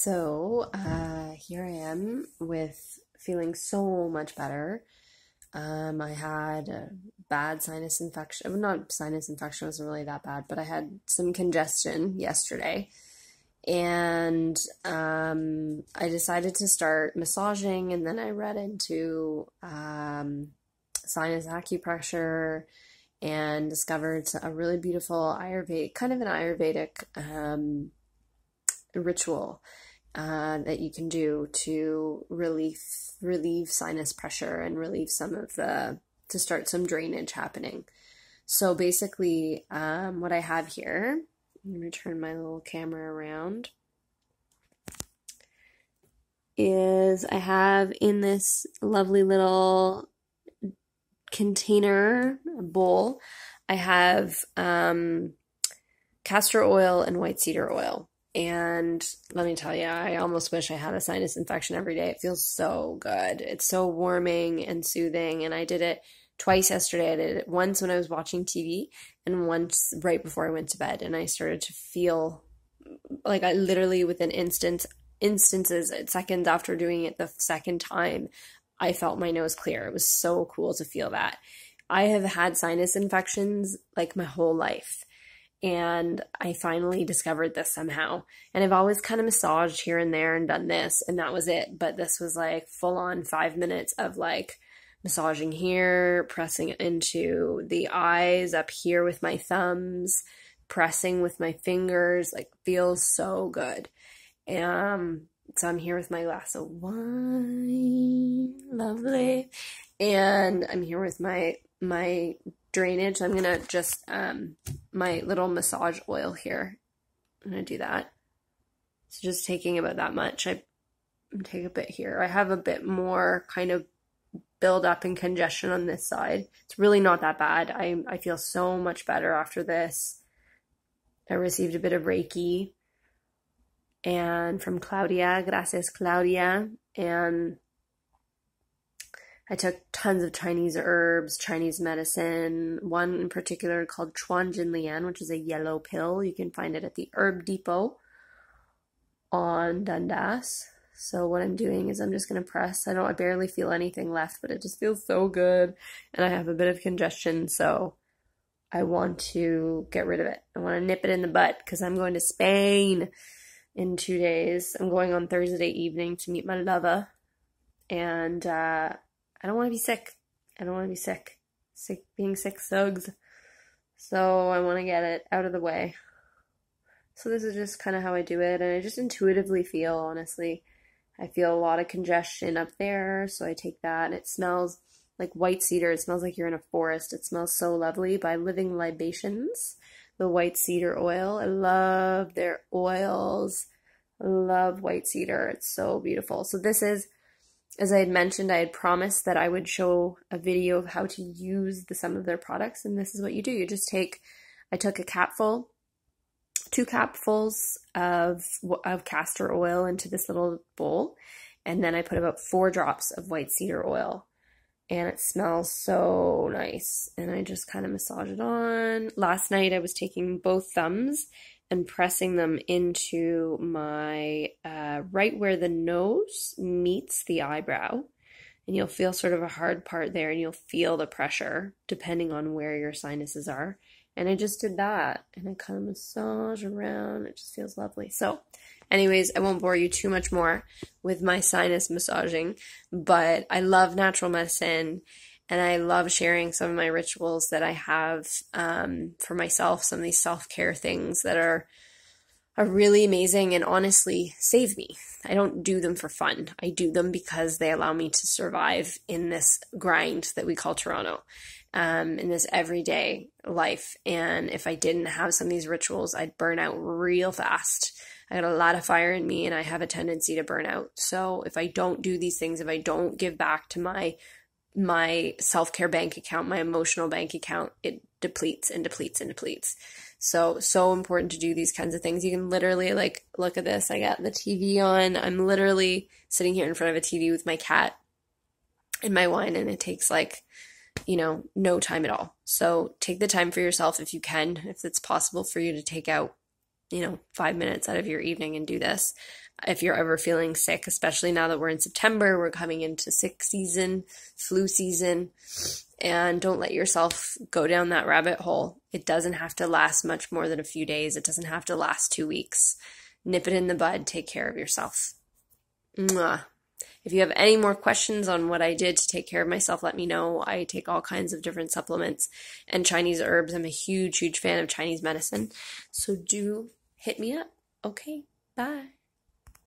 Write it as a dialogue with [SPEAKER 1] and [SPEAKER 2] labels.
[SPEAKER 1] Here I am with feeling so much better. I had a bad sinus infection. Well, not sinus infection, wasn't really that bad, but I had some congestion yesterday. And I decided to start massaging, and then I read into sinus acupressure and discovered a really beautiful Ayurvedic, kind of an Ayurvedic ritual that you can do to relieve sinus pressure and relieve to start some drainage happening. So basically, what I have here, I'm going to turn my little camera around, is I have in this lovely little container bowl, I have castor oil and white cedar oil. And let me tell you, I almost wish I had a sinus infection every day. It feels so good. It's so warming and soothing. And I did it twice yesterday. I did it once when I was watching TV and once right before I went to bed. And I started to feel like I literally within instances, seconds after doing it the second time, I felt my nose clear. It was so cool to feel that. I have had sinus infections like my whole life. And I finally discovered this somehow. And I've always kind of massaged here and there and done this, and that was it. But this was like full on 5 minutes of like massaging here, pressing into the eyes up here with my thumbs, pressing with my fingers, like feels so good. So I'm here with my glass of wine, lovely. And I'm here with my drainage. I'm gonna just my little massage oil here. I'm gonna do that. So just taking about that much. I take a bit here. I have a bit more kind of build up and congestion on this side. It's really not that bad. I feel so much better after this. I received a bit of Reiki and from Claudia, gracias Claudia, and I took tons of Chinese herbs, Chinese medicine, one in particular called Chuan Jin Lian, which is a yellow pill. You can find it at the Herb Depot on Dundas. So what I'm doing is I'm just going to press. I barely feel anything left, but it just feels so good. And I have a bit of congestion, so I want to get rid of it. I want to nip it in the butt because I'm going to Spain in 2 days. I'm going on Thursday evening to meet my lover. And, I don't want to be sick. I don't want to be sick. Being sick sucks. So I want to get it out of the way. So this is just kind of how I do it. And I just intuitively feel, honestly, I feel a lot of congestion up there. So I take that and it smells like white cedar. It smells like you're in a forest. It smells so lovely by Living Libations, the white cedar oil. I love their oils. I love white cedar. It's so beautiful. So this is, as I had mentioned, I had promised that I would show a video of how to use some of their products, and this is what you do. You just I took a capful, 2 capfuls of castor oil into this little bowl, and then I put about 4 drops of white cedar oil, and it smells so nice, and I just kind of massage it on. Last night I was taking both thumbs and pressing them into my right where the nose meets the eyebrow, and you'll feel sort of a hard part there, and you'll feel the pressure depending on where your sinuses are. And I just did that, and I kind of massage around. It just feels lovely. So anyways, I won't bore you too much more with my sinus massaging, but I love natural medicine. And I love sharing some of my rituals that I have for myself, some of these self-care things that are really amazing and honestly save me. I don't do them for fun. I do them because they allow me to survive in this grind that we call Toronto, in this everyday life. And if I didn't have some of these rituals, I'd burn out real fast. I got a lot of fire in me and I have a tendency to burn out. So if I don't do these things, if I don't give back to my self-care bank account, my emotional bank account, it depletes and depletes and depletes. So important to do these kinds of things. You can literally, like, look at this. I got the TV on. I'm literally sitting here in front of a TV with my cat and my wine, and it takes like, no time at all. So take the time for yourself if you can, if it's possible for you to take out 5 minutes out of your evening and do this. If you're ever feeling sick, especially now that we're in September, we're coming into sick season, flu season, and don't let yourself go down that rabbit hole. It doesn't have to last much more than a few days. It doesn't have to last 2 weeks. Nip it in the bud. Take care of yourself. Mwah. If you have any more questions on what I did to take care of myself, let me know. I take all kinds of different supplements and Chinese herbs. I'm a huge, huge fan of Chinese medicine. So do hit me up. Okay, bye.